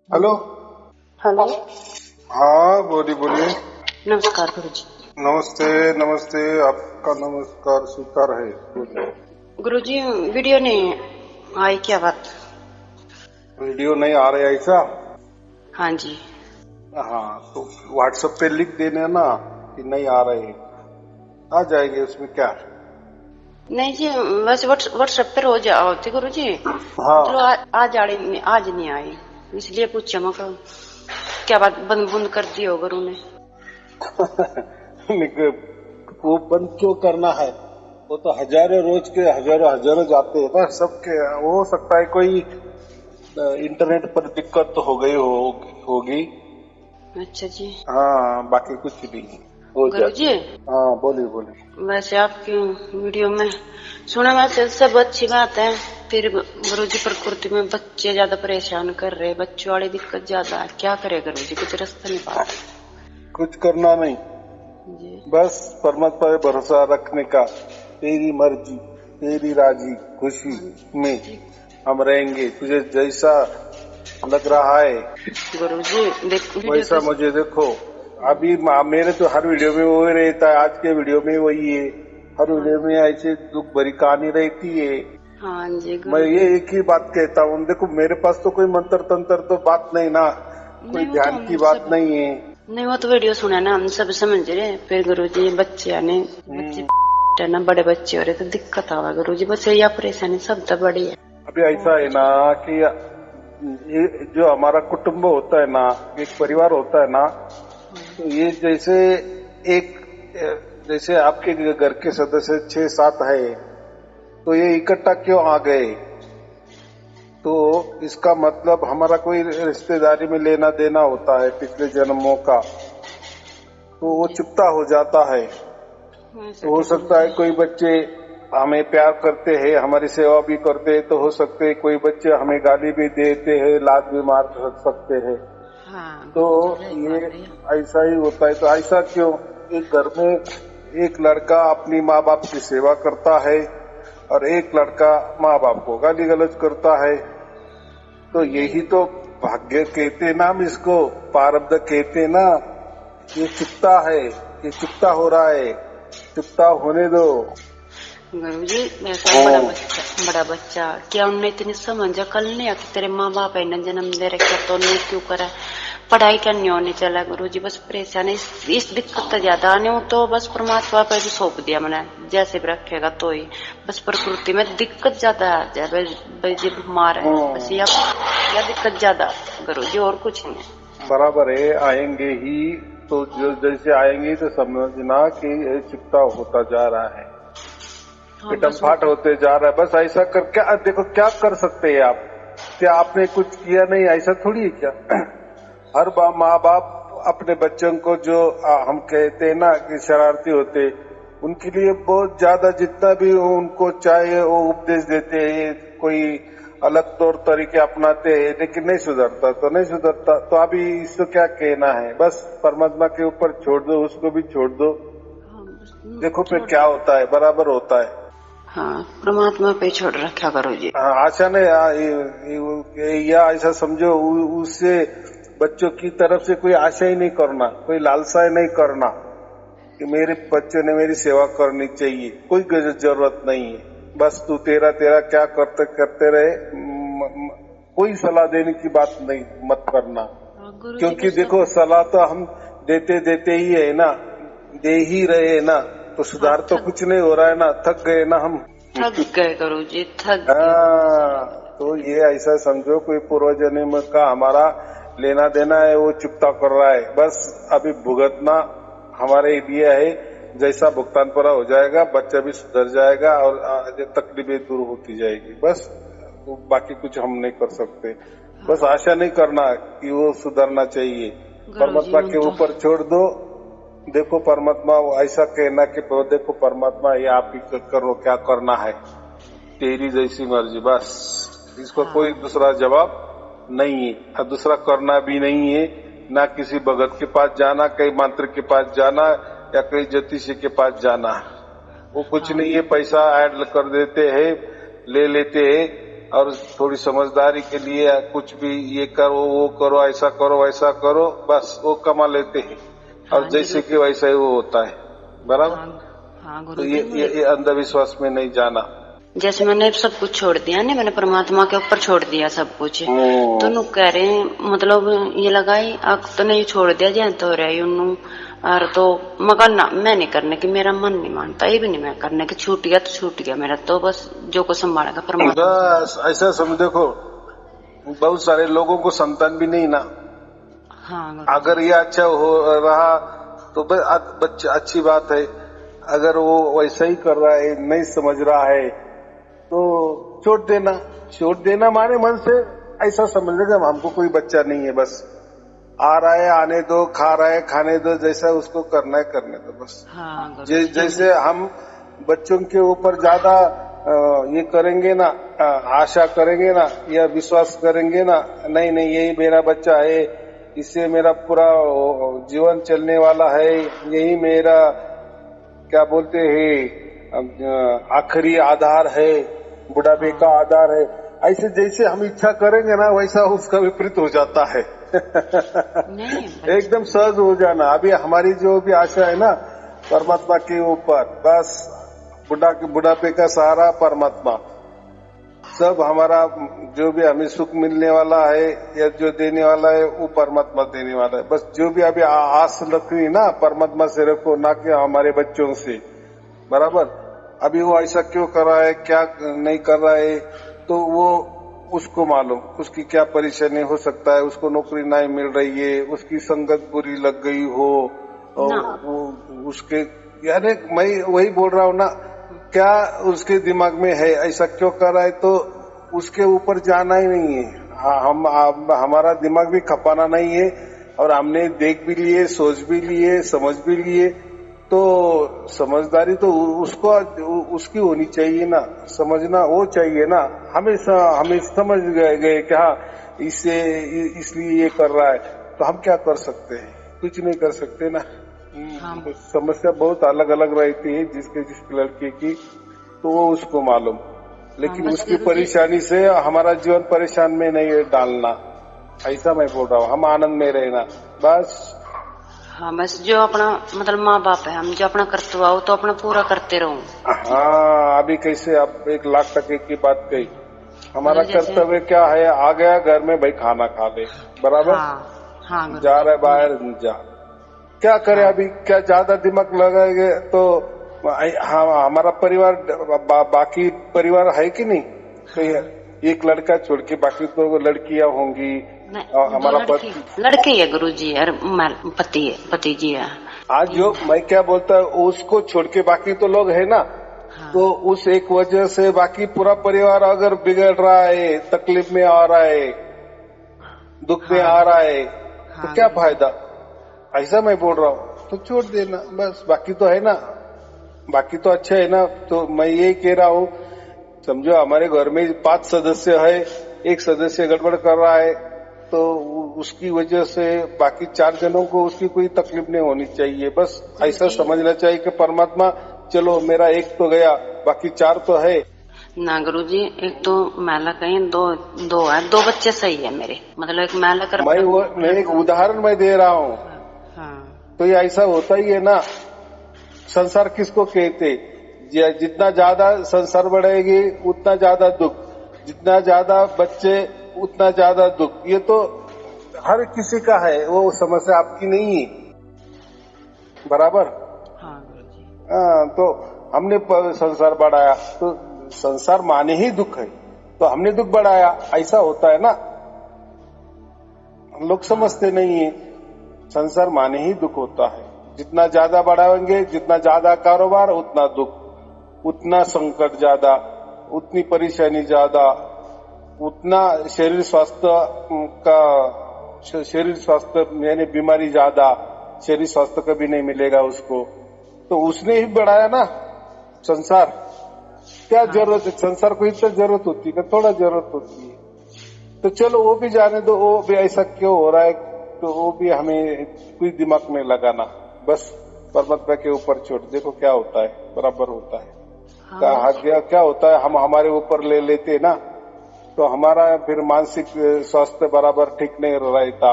Hello. Hello. हाँ बोलिए बोलिए। नमस्कार गुरु जी। नमस्ते नमस्ते, आपका नमस्कार स्वीकार है, बोलिए। गुरु जी, वीडियो नहीं आई क्या बात? वीडियो नहीं आ रहा है ऐसा? हाँ जी। हाँ तो व्हाट्सएप पे लिख देने ना कि नहीं आ रहे, आ जाएंगे, उसमें क्या है। नहीं जी, बस व्हाट्सएप पे रोज होती गुरु जी। मतलब हाँ आज नहीं आई, इसलिए पूछा मैं कहा, क्या बात बंद बंद कर दी हो गुरु ने? लेकिन वो बंद क्यों करना है? वो तो हजारों रोज के हजारों हजारों जाते हैं ना सबके। हो सकता है कोई इंटरनेट पर दिक्कत तो हो गई होगी। अच्छा जी। हाँ बाकी कुछ नहीं, हो गुरु जाती जी, है। हाँ बोलिए बोलिए। वैसे आपकी वीडियो में सुना, वैसे सब अच्छी बात है। फिर गुरु जी, प्रकृति में बच्चे ज्यादा परेशान कर रहे, बच्चों वाली दिक्कत ज्यादा है, क्या करे गुरु जी? कुछ रास्ता नहीं पा कुछ करना नहीं, रहे जी। बस परमात्मा पे भरोसा रखने का। तेरी मर्जी, तेरी राजी खुशी हाँ में जी। हम रहेंगे। तुझे जैसा लग रहा है गुरु जी, देख वीडियो वैसा तो। मुझे देखो। अभी मेरे तो हर वीडियो में वही रहता है, आज के वीडियो में वही है। हर हाँ वीडियो में ऐसे दुख भरी कहानी रहती है। हाँ जी मैं गुरु ये जी। एक ही बात कहता हूँ, देखो मेरे पास तो कोई मंत्र तंत्र तो बात नहीं ना, कोई नहीं वो तो ध्यान हम की बात सब, नहीं है। नहीं वो तो वीडियो सुना ना, हम सब समझ रहे। फिर गुरु जी, बच्चे आने, बच्चे हम्म, है ना, बड़े बच्चे हो रहे तो दिक्कत आवा गुरु जी, बस यही परेशानी सब तो बड़ी है। अभी और ऐसा है कुछ ना नहीं। कि ये जो हमारा कुटुंब होता है ना, एक परिवार होता है ना, तो ये जैसे एक जैसे आपके घर के सदस्य 6-7 है, तो ये इकट्ठा क्यों आ गए? तो इसका मतलब हमारा कोई रिश्तेदारी में लेना देना होता है पिछले जन्मों का, तो वो जी चुपता हो जाता है। वैसा तो हो क्या सकता है समझे? कोई बच्चे हमें प्यार करते हैं, हमारी सेवा भी करते हैं, तो हो सकते है कोई बच्चे हमें गाली भी देते हैं, लात भी मार सकते हैं। हाँ तो गुरु जी, सही ये बात है। ऐसा ही होता है। तो ऐसा क्यों? एक घर में एक लड़का अपनी माँ बाप की सेवा करता है और एक लड़का माँ बाप को गाली गलौज करता है। तो हाँ जी। यही तो भाग्य कहते ना, हम इसको प्रारब्ध कहते ना। ये चुकता है, ये चुकता हो रहा है, चुकता होने दो। गुरु जी, ऐसा हाँ बड़ा बच्चा क्या उनने इतनी समझ अकल नहीं आती? तेरे माँ बाप है ना, जन्म दे रखा तो उन्हें क्यों करा? पढ़ाई करनी होनी चला गुरु जी, बस परेशान है। इस दिक्कत तो ज्यादा आने हो तो बस परमात्मा पे भी सौंप दिया मैंने, जैसे भी रखेगा तो ही। बस प्रकृति में दिक्कत ज्यादा आ जाए, भाई जी बीमार है बस, हाँ, या दिक्कत ज्यादा गुरु जी, और कुछ नहीं है। बराबर है, आएंगे ही। तो जो जैसे आएंगे तो समझना कि ये चुकता होता जा रहा है, हाँ पिटम बस वो फाट होते जा रहा है। बस ऐसा कर, क्या देखो क्या कर सकते हैं आप? क्या आपने कुछ किया नहीं? ऐसा थोड़ी है क्या? हर माँ बाप अपने बच्चों को जो हम कहते हैं ना कि शरारती होते, उनके लिए बहुत ज्यादा जितना भी उनको चाहे वो उपदेश देते हैं, कोई अलग तौर तरीके अपनाते हैं, लेकिन नहीं सुधरता तो नहीं सुधरता। तो अभी इसको क्या कहना है? बस परमात्मा के ऊपर छोड़ दो, उसको भी छोड़ दो, हाँ बस देखो फिर छोड़। क्या होता है, बराबर होता है। हाँ, परमात्मा पे छोड़ रखा गुरु जी। हाँ, आशा नहीं या ऐसा समझो उससे बच्चों की तरफ से कोई आशा ही नहीं करना, कोई लालसा ही नहीं करना कि मेरे बच्चों ने मेरी सेवा करनी चाहिए। कोई जरूरत नहीं है। बस तू तेरा तेरा क्या करते करते रहे। कोई सलाह देने की बात नहीं, मत करना। हाँ गुरु जी, क्योंकि बस सब। देखो सलाह तो हम देते देते ही है ना, दे ही रहे हैं ना, तो हाँ सुधार तो कुछ नहीं हो रहा है ना, थक गए ना हम। थक गए गुरु जी, थक गए। हाँ तो ये ऐसा समझो कोई पूर्व जन्म का हमारा लेना देना है, वो चुकता कर रहा है। बस अभी भुगतना हमारे लिए है। जैसा भुगतान पूरा हो जाएगा, बच्चा भी सुधर जाएगा और तकलीफें दूर होती जाएगी। बस बाकी कुछ हम नहीं कर सकते। बस हाँ आशा नहीं करना कि वो सुधरना चाहिए, गुरु जी, परमात्मा उन के तो। ऊपर छोड़ दो। देखो परमात्मा ऐसा कहना कि देखो परमात्मा ये आप ही करो, क्या करना है, तेरी जैसी मर्जी। बस इसको कोई हाँ दूसरा जवाब नहीं है और दूसरा करना भी नहीं है। ना किसी भगत के पास जाना, कई मंत्र के पास जाना या कई ज्योतिषी के पास जाना, वो कुछ हाँ नहीं है। पैसा ऐड कर देते हैं, ले लेते हैं, और थोड़ी समझदारी के लिए कुछ भी ये करो वो करो ऐसा करो वैसा करो, बस वो कमा लेते हैं और हाँ जैसे कि वैसा ही वो होता है। बराबर। हाँ तो गुरु जी, ये अंधविश्वास में नहीं जाना। जैसे मैंने सब कुछ छोड़ दिया ना, मैंने परमात्मा के ऊपर छोड़ दिया सब कुछ। तो नु कह रहे मतलब ये लगाई अब तो नहीं छोड़ दिया जहाँ तो रही उन्नू और तो मगर ना मैं नहीं करने की, मेरा मन नहीं मानता, ये भी नहीं मैं करने की, छूट गया तो छूट गया मेरा, तो बस जो को संभालेगा परमात्मा। बस ऐसा समझ। देखो बहुत सारे लोगों को संतान भी नहीं ना। हाँ अगर ये अच्छा हो रहा तो बच्चा अच्छी बात है, अगर वो वैसा ही कर रहा है नहीं समझ रहा है तो छोड़ देना। छोड़ देना माने मन से ऐसा समझ लेगा हमको कोई बच्चा नहीं है, बस आ रहा है आने दो, खा रहा है खाने दो, जैसा उसको करना है करने दो बस। हाँ जैसे हम बच्चों के ऊपर ज्यादा ये करेंगे ना, आशा करेंगे ना या विश्वास करेंगे ना, नहीं नहीं यही मेरा बच्चा है, इससे मेरा पूरा जीवन चलने वाला है, यही मेरा क्या बोलते हैं आखिरी आधार है, बुढ़ापे का आधार है, ऐसे जैसे हम इच्छा करेंगे ना वैसा उसका विपरीत हो जाता है। एकदम सहज हो जाना। अभी हमारी जो भी आशा है ना परमात्मा के ऊपर, बस बुढ़ापे का सहारा परमात्मा, सब हमारा जो भी हमें सुख मिलने वाला है या जो देने वाला है वो परमात्मा देने वाला है। बस जो भी अभी आस रखी ना परमात्मा से रखो, ना कि हमारे बच्चों से। बराबर। अभी वो ऐसा क्यों कर रहा है क्या नहीं कर रहा है तो वो उसको मालूम, उसकी क्या परेशानी हो सकता है, उसको नौकरी नहीं मिल रही है, उसकी संगत बुरी लग गई हो, वो उसके यानी मैं वही बोल रहा हूँ ना, क्या उसके दिमाग में है ऐसा क्यों कर रहा है, तो उसके ऊपर जाना ही नहीं है। हमारा दिमाग भी खपाना नहीं है, और हमने देख भी लिए, सोच भी लिए, समझ भी लिए, तो समझदारी तो उसको उसकी होनी चाहिए ना, समझना वो चाहिए ना। हमें समझ गए कि हाँ इससे इसलिए ये कर रहा है, तो हम क्या कर सकते हैं, कुछ नहीं कर सकते ना। हाँ। समस्या बहुत अलग अलग रहती है जिसके लड़के की, तो वो उसको मालूम, लेकिन उसकी परेशानी से हमारा जीवन परेशान में नहीं डालना, ऐसा मैं बोल रहा हूँ। हम आनंद में रहना बस। हाँ बस जो अपना मतलब माँ बाप है, हम जो अपना कर्तव्य हो तो अपना पूरा करते रहो। हाँ अभी कैसे आप 1,00,000 की बात कही, हमारा कर्तव्य क्या है, आ गया घर में भाई खाना खा ले, बराबर। हाँ, जा रहे बाहर जा, क्या करे। हाँ। अभी क्या ज्यादा दिमाग लगाएंगे तो हमारा परिवार बाकी परिवार है कि नहीं, तो एक लड़का छोड़ के बाकी तो लड़कियां होंगी, हमारा लड़के है गुरु जी, पति जी है। आज जो मैं क्या बोलता हूँ उसको छोड़ के बाकी तो लोग है ना। हाँ। तो उस एक वजह से बाकी पूरा परिवार अगर बिगड़ रहा है, तकलीफ में आ रहा है, दुख में आ रहा है, तो क्या फायदा, ऐसा मैं बोल रहा हूँ। तो छोड़ देना बस, बाकी तो है ना, बाकी तो अच्छा है ना। तो मैं ये कह रहा हूँ, समझो हमारे घर में 5 सदस्य है, एक सदस्य गड़बड़ कर रहा है, तो उसकी वजह से बाकी 4 जनों को उसकी कोई तकलीफ नहीं होनी चाहिए। बस ऐसा समझना चाहिए कि परमात्मा चलो मेरा एक तो गया, बाकी 4 तो है ना गुरु जी। एक तो महिला कहीं दो है, 2 बच्चे सही है मेरे, मतलब एक महिला कर मैं एक उदाहरण मैं दे रहा हूँ। हाँ। तो ये ऐसा होता ही है ना। संसार किसको कहते, जितना ज्यादा संसार बढ़ेगी उतना ज्यादा दुख, जितना ज्यादा बच्चे उतना ज्यादा दुख, ये तो हर किसी का है, वो समस्या आपकी नहीं है, बराबर। हाँ तो हमने संसार बढ़ाया तो संसार माने ही दुख है, तो हमने दुख बढ़ाया, ऐसा होता है ना। लोग समझते नहीं है, संसार माने ही दुख होता है। जितना ज्यादा बढ़ाएंगे, जितना ज्यादा कारोबार उतना दुख, उतना संकट ज्यादा, उतनी परेशानी ज्यादा, उतना शरीर स्वास्थ्य यानी बीमारी ज्यादा, शरीर स्वास्थ्य कभी नहीं मिलेगा उसको। तो उसने ही बढ़ाया ना संसार। क्या जरूरत है संसार को, इतना जरूरत होती है, थोड़ा जरूरत होती है। तो चलो वो भी जाने दो, वो भी ऐसा क्यों हो रहा है, तो वो भी हमें कोई दिमाग में लगाना, बस परमात्मा के ऊपर छोड़, देखो क्या होता है, बराबर होता है। हाँ। क्या होता है, हम हमारे ऊपर ले लेते ना, तो हमारा फिर मानसिक स्वास्थ्य बराबर ठीक नहीं रहता।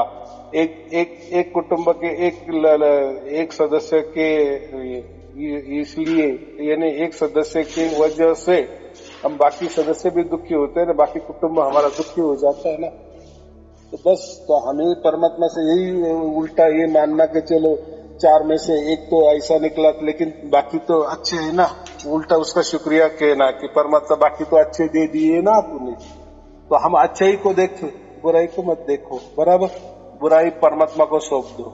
एक कुटुंब के एक सदस्य के इसलिए यानी एक सदस्य की वजह से हम बाकी सदस्य भी दुखी होते हैं ना, बाकी कुटुंब हमारा दुखी हो जाता है ना। तो बस तो हमें परमात्मा से यही उल्टा ये मानना कि चलो 4 में से एक तो ऐसा निकला, लेकिन बाकी तो अच्छे है ना, उल्टा उसका शुक्रिया कहना कि परमात्मा बाकी तो अच्छे दे दिए ना तूने। तो हम अच्छाई को देखो, बुराई को मत देखो, बराबर। बुराई परमात्मा को सौंप दो,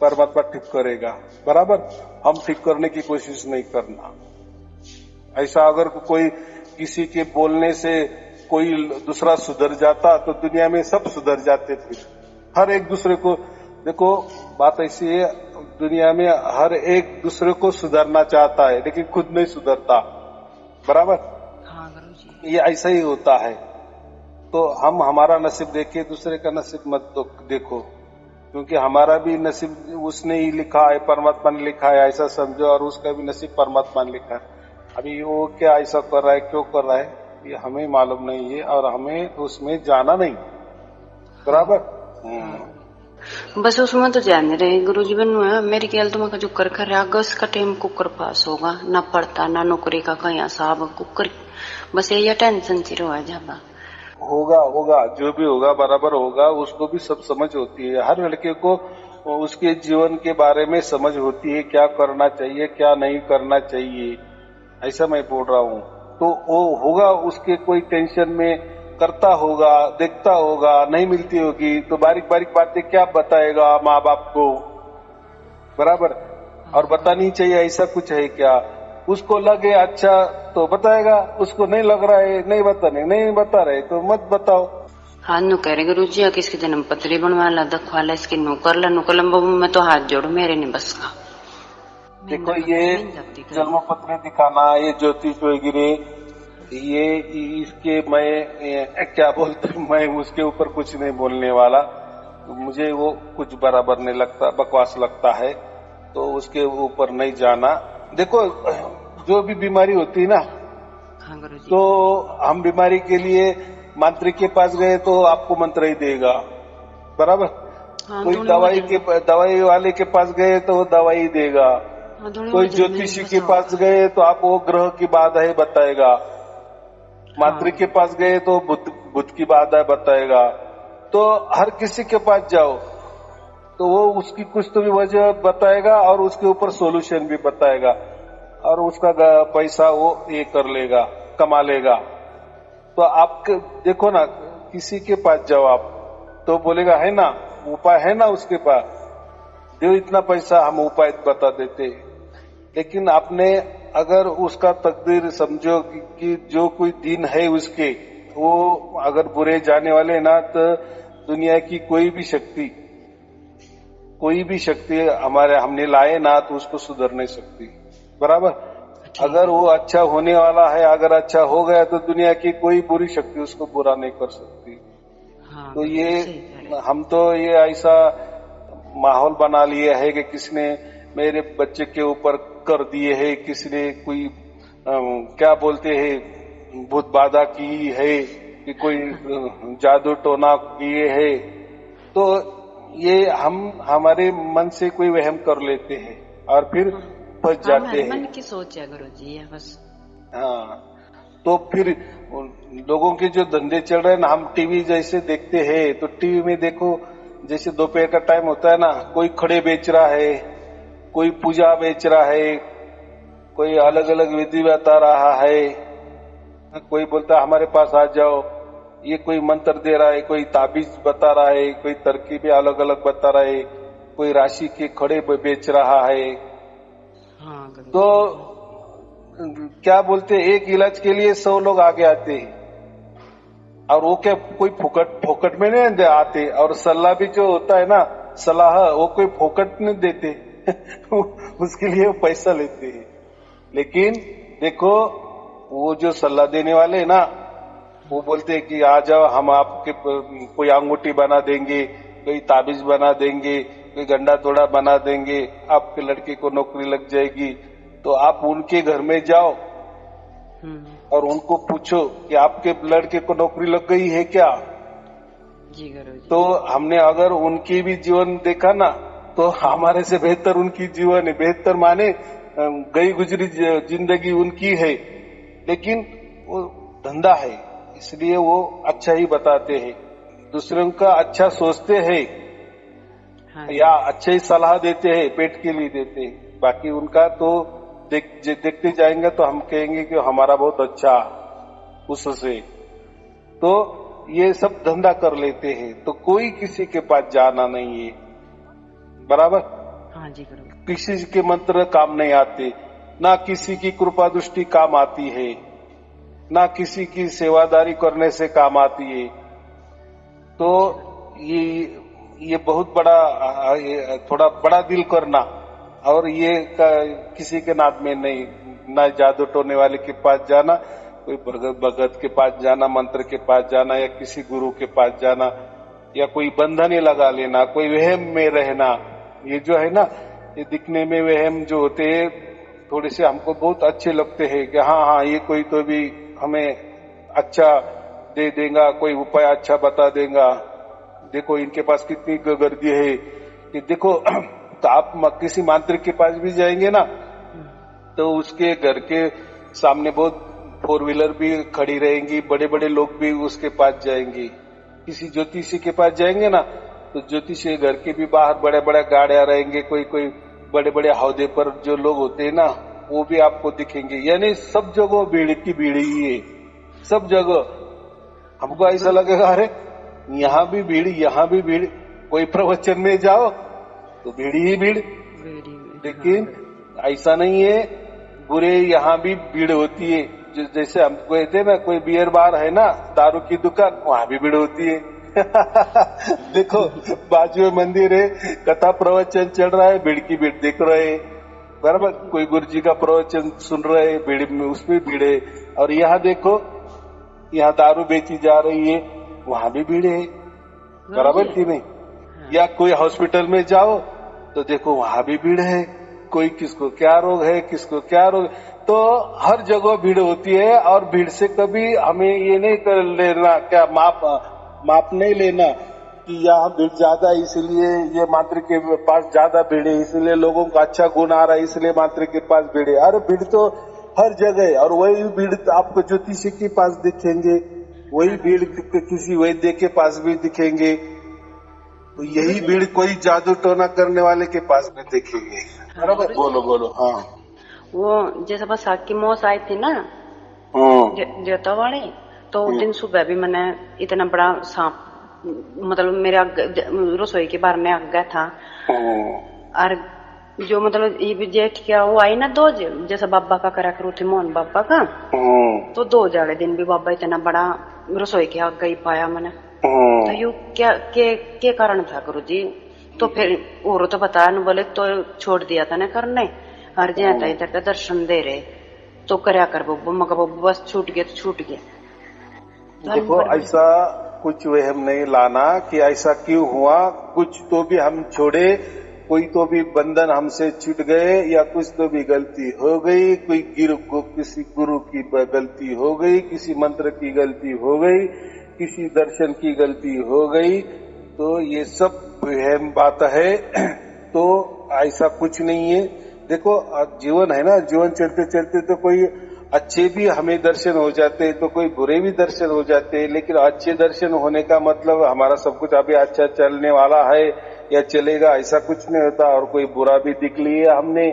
परमात्मा ठीक करेगा, बराबर। हम ठीक करने की कोशिश नहीं करना। ऐसा अगर कोई किसी के बोलने से कोई दूसरा सुधर जाता तो दुनिया में सब सुधर जाते थे। हर एक दूसरे को देखो, बात ऐसी है, दुनिया में हर एक दूसरे को सुधारना चाहता है लेकिन खुद नहीं सुधरता, बराबर। हाँ गुरुजी, ये ऐसा ही होता है। तो हम हमारा नसीब देखे, दूसरे का नसीब मत देखो, क्योंकि हमारा भी नसीब उसने ही लिखा है, परमात्मा ने लिखा है, ऐसा समझो, और उसका भी नसीब परमात्मा ने लिखा है। अभी वो क्या ऐसा कर रहा है, क्यों कर रहा है, ये हमें मालूम नहीं है और हमें उसमें जाना नहीं, बराबर। बस उसमें तो जान रहे गुरुजी। बन मेरी ख्याल तो जो कर अगस्त का टाइम कुकर पास होगा, ना पढ़ता ना नौकरी का कहीं साहब कुकर, बस ये टेंशन चिरो है जाबा। होगा जो भी होगा बराबर होगा। उसको भी सब समझ होती है, हर लड़के को उसके जीवन के बारे में समझ होती है, क्या करना चाहिए क्या नहीं करना चाहिए, ऐसा मैं बोल रहा हूँ। तो वो होगा, उसके कोई टेंशन में करता होगा, देखता होगा, नहीं मिलती होगी तो बारीक बारीक बातें क्या बताएगा माँ बाप को, बराबर। और बतानी चाहिए, ऐसा कुछ है क्या। उसको लगे अच्छा तो बताएगा, उसको नहीं लग रहा है नहीं बता रहे तो मत बताओ। हाँ नु कह रहे गुरुजी, किसकी जन्म पत्री बनवा ला, दखवा ला, इसकी नुकर मैं तो हाथ जोड़ू, मेरे नहीं बस का। देखो ये जन्म पत्र दिखाना, ये ज्योतिष वगैरह, ये इसके मैं क्या बोलते, मैं उसके ऊपर कुछ नहीं बोलने वाला, मुझे वो कुछ बराबर नहीं लगता, बकवास लगता है, तो उसके ऊपर नहीं जाना। देखो जो भी बीमारी होती है ना, हाँ गुरुजी, तो हम बीमारी के लिए मांत्रिक के पास गए तो आपको मंत्र ही देगा, बराबर। हाँ, कोई दवाई वाले के पास गए तो वो दवाई देगा। हाँ, कोई ज्योतिषी के पास गए तो आप वो ग्रह की बात है बताएगा। मांत्रिक के पास गए तो बुध की बात है बताएगा। तो हर किसी के पास जाओ तो वो उसकी कुछ तो भी वजह बताएगा और उसके ऊपर सॉल्यूशन भी बताएगा, और उसका पैसा वो ये कर लेगा, कमा लेगा। तो आप देखो ना, किसी के पास जाओ आप तो बोलेगा है ना उपाय, है ना उसके पास, दो इतना पैसा हम उपाय बता देते। लेकिन आपने अगर उसका तकदीर समझो कि जो कोई दिन है उसके, वो अगर बुरे जाने वाले ना, तो दुनिया की कोई भी शक्ति हमने लाए ना तो उसको सुधर नहीं सकती, बराबर। अगर वो अच्छा होने वाला है, अगर अच्छा हो गया तो दुनिया की कोई बुरी शक्ति उसको बुरा नहीं कर सकती। हाँ, तो ये हम तो ये ऐसा माहौल बना लिए है कि किसने मेरे बच्चे के ऊपर कर दिए है, किसने कोई क्या बोलते हैं भूत बाधा की है, कि कोई जादू टोना किए है। तो ये हम हमारे मन से कोई वहम कर लेते हैं और फिर फंस जाते हैं। मन की सोच है गुरुजी, बस। हाँ, तो फिर लोगों के जो धंधे चल रहे हैं ना, हम टीवी जैसे देखते हैं तो टीवी में देखो, जैसे दोपहर का टाइम होता है ना, कोई खड़े बेच रहा है, कोई पूजा बेच रहा है, कोई अलग अलग विधि बता रहा है, कोई बोलता है हमारे पास आ जाओ, ये कोई मंत्र दे रहा है, कोई ताबीज बता रहा है, कोई तरकीबें अलग अलग बता रहा है, कोई राशि के खड़े बेच रहा है। हाँ, तो क्या बोलते, एक इलाज के लिए 100 लोग आगे आते हैं, और वो क्या कोई फोकट में नहीं आते, और सलाह भी जो होता है ना, सलाह वो कोई फोकट नहीं देते उसके लिए वो पैसा लेते हैं। लेकिन देखो वो जो सलाह देने वाले है ना, वो बोलते हैं कि आ जाओ, हम आपके कोई अंगूठी बना देंगे, कोई ताबीज बना देंगे, कोई गंडा तोड़ा बना देंगे, आपके लड़के को नौकरी लग जाएगी। तो आप उनके घर में जाओ, और उनको पूछो कि आपके लड़के को नौकरी लग गई है क्या। जी गुरुजी। तो हमने अगर उनकी भी जीवन देखा ना तो हमारे से बेहतर उनकी जीवन है। बेहतर माने गई गुजरी जिंदगी उनकी है, लेकिन वो धंधा है इसलिए वो अच्छा ही बताते हैं, दूसरों का अच्छा सोचते हैं। हाँ। या अच्छे ही सलाह देते हैं, पेट के लिए देते हैं। बाकी उनका तो देखते जाएंगे तो हम कहेंगे कि हमारा बहुत अच्छा उससे। तो ये सब धंधा कर लेते हैं, तो कोई किसी के पास जाना नहीं है, बराबर। हाँ जी गुरु। किसी के मंत्र काम नहीं आते, ना किसी की कृपा दृष्टि काम आती है, ना किसी की सेवादारी करने से काम आती है। तो ये बहुत बड़ा, थोड़ा बड़ा दिल करना, और ये किसी के नाद में नहीं, ना जादू टोने वाले के पास जाना, कोई भगत के पास जाना, मंत्र के पास जाना, या किसी गुरु के पास जाना, या कोई बंधन ही लगा लेना, कोई वहम में रहना। ये जो है ना, ये दिखने में वहम जो होते हैं थोड़े से हमको बहुत अच्छे लगते हैं कि हाँ ये कोई तो भी हमें अच्छा दे देगा, कोई उपाय अच्छा बता देगा। देखो इनके पास कितनी गर्दी है कि देखो तो आप किसी मांत्रिक के पास भी जाएंगे ना तो उसके घर के सामने बहुत 4 व्हीलर भी खड़ी रहेंगी, बड़े बड़े लोग भी उसके पास जाएंगे। किसी ज्योतिषी के पास जाएंगे ना तो ज्योतिषी घर के भी बाहर बड़े बड़े गाड़ियां रहेंगे, कोई बड़े बड़े हौदे पर जो लोग होते हैं ना वो भी आपको दिखेंगे। यानी सब जगह भीड़ की भीड़ ही है, सब जगह। हमको ऐसा लगेगा अरे यहाँ भी भीड़, यहाँ भी भीड़। कोई प्रवचन में जाओ तो भीड़ ही भीड़, लेकिन ऐसा नहीं है। बुरे यहाँ भी भीड़ होती है। जैसे हम कहते हैं ना, कोई बियर बार है ना, दारू की दुकान, वहां भी भीड़ होती है। देखो बाजू में मंदिर है, कथा प्रवचन चल रहा है, भीड़ की भीड़ देख रहे हैं, बराबर। कोई गुरु जी का प्रवचन सुन रहे हैं, भीड़ में उसमें भीड़ है। और यहाँ देखो, यहाँ दारू बेची जा रही है, वहां भी भीड़ है, बराबर कि नहीं। या कोई हॉस्पिटल में जाओ तो देखो वहां भी भीड़ है, कोई किसको क्या रोग है, किसको क्या रोग। तो हर जगह भीड़ होती है, और भीड़ से कभी हमें ये नहीं कर लेना, क्या माप नहीं लेना कि यहाँ भीड़ ज्यादा है इसलिए ये मांत्रिक के पास ज्यादा भीड़ है, इसलिए लोगों का अच्छा गुण आ रहा है इसलिए मांत्रिक के पास भीड़ है। अरे भीड़ तो हर जगह है, और वही भीड़ आपको ज्योतिषी के पास दिखेंगे, वही भीड़ किसी वैद्य के पास भी दिखेंगे, तो यही भीड़ कोई जादू टोना करने वाले के पास भी दिखेंगे, बराबर। बोलो। हाँ, वो जैसे बस की मौस आई थी ना जोता वाले, तो उस दिन सुबह भी मैंने इतना बड़ा सांप, मतलब मेरे रसोई के बाहर में आ गया था। और जो मतलब ये जेठ क्या वो आई ना 2 जैसे बाबा का करा करू थे, मोहन बाबा का, तो 2 जाड़े दिन भी बाबा इतना बड़ा रसोई के आग ही पाया मैंने। तो यू क्या के कारण था गुरु जी। तो फिर और तो बताया न, बोले तो छोड़ दिया था ना करने, हर जैसा इधर का दर्शन दे रहे तो करया कर बब्बू, मगर बब्बू बस छूट गया तो छूट गया। देखो ऐसा कुछ वहम नहीं लाना कि ऐसा क्यों हुआ, कुछ तो भी हम छोड़े, कोई तो भी बंधन हमसे छूट गए, या कुछ तो भी गलती हो गई, किसी गुरु की गलती हो गई, किसी मंत्र की गलती हो गई, किसी दर्शन की गलती हो गई, तो ये सब वहम बात है। तो ऐसा कुछ नहीं है। देखो जीवन है ना, जीवन चलते चलते तो कोई अच्छे भी हमें दर्शन हो जाते हैं, तो कोई बुरे भी दर्शन हो जाते हैं, लेकिन अच्छे दर्शन होने का मतलब हमारा सब कुछ अभी अच्छा चलने वाला है या चलेगा, ऐसा कुछ नहीं होता। और कोई बुरा भी दिख लिया हमने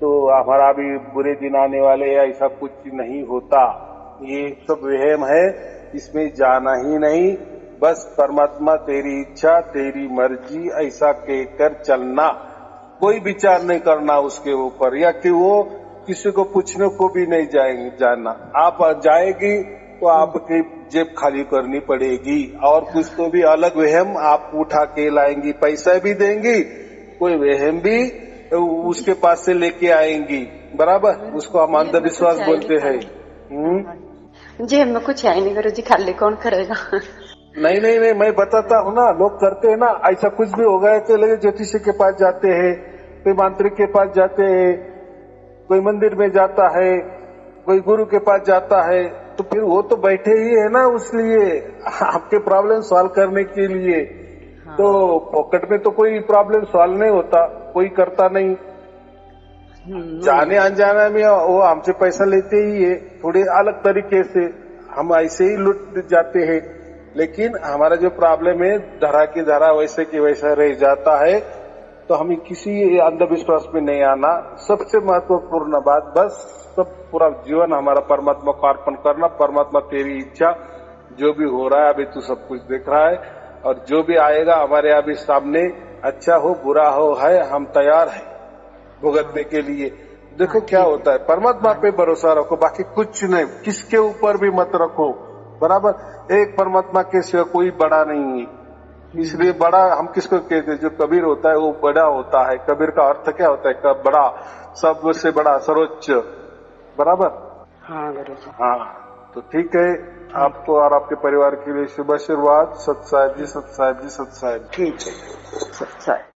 तो हमारा भी बुरे दिन आने वाले, ऐसा कुछ नहीं होता। ये सब वहम है, इसमें जाना ही नहीं। बस परमात्मा तेरी इच्छा तेरी मर्जी ऐसा कहकर चलना, कोई विचार नहीं करना उसके ऊपर, या कि वो किसी को पूछने को भी नहीं जाना। आप जाएगी तो आपकी जेब खाली करनी पड़ेगी, और कुछ तो भी अलग वहम आप उठा के लाएंगी, पैसा भी देंगी, कोई वहम भी उसके पास से लेके आएंगी, बराबर। उसको हम अंधविश्वास बोलते हैं। जेब में कुछ है नहीं गुरु जी, खाली कौन करेगा। नहीं, मैं बताता हूँ ना, लोग करते हैं ना, ऐसा कुछ भी हो गया तो लगे ज्योतिषी के पास जाते हैं, कोई मांत्रिक के पास जाते हैं, कोई मंदिर में जाता है, कोई गुरु के पास जाता है तो फिर वो तो बैठे ही है ना उसलिए आपके प्रॉब्लम सॉल्व करने के लिए। तो पॉकेट में तो कोई प्रॉब्लम सॉल्व नहीं होता, कोई करता नहीं। जाने अनजाने में वो हमसे पैसा लेते ही है, थोड़े अलग तरीके से हम ऐसे ही लुट जाते हैं। लेकिन हमारा जो प्रॉब्लम है धरा की धरा वैसे की वैसा रह जाता है। तो हमें किसी अंधविश्वास में नहीं आना। सबसे महत्वपूर्ण बात बस सब पूरा जीवन हमारा परमात्मा को अर्पण करना। परमात्मा तेरी इच्छा, जो भी हो रहा है अभी तू सब कुछ देख रहा है और जो भी आएगा हमारे अभी सामने, अच्छा हो बुरा हो, है हम तैयार हैं भुगतने के लिए। देखो क्या होता है, परमात्मा पे भरोसा रखो, बाकी कुछ नहीं, किसके ऊपर भी मत रखो। बराबर, एक परमात्मा के सिवा कोई बड़ा नहीं है। इसलिए बड़ा हम किसको कहते हैं, जो कबीर होता है वो बड़ा होता है। कबीर का अर्थ क्या होता है, बड़ा, सबसे बड़ा, सर्वोच्च। बराबर। हाँ गुरुजी। हाँ, तो ठीक है, आपको और आपके परिवार के लिए शुभ आशीर्वाद। सत साहिब जी, सत साहिब जी, सत साहिब। ठीक है, सत साहिब।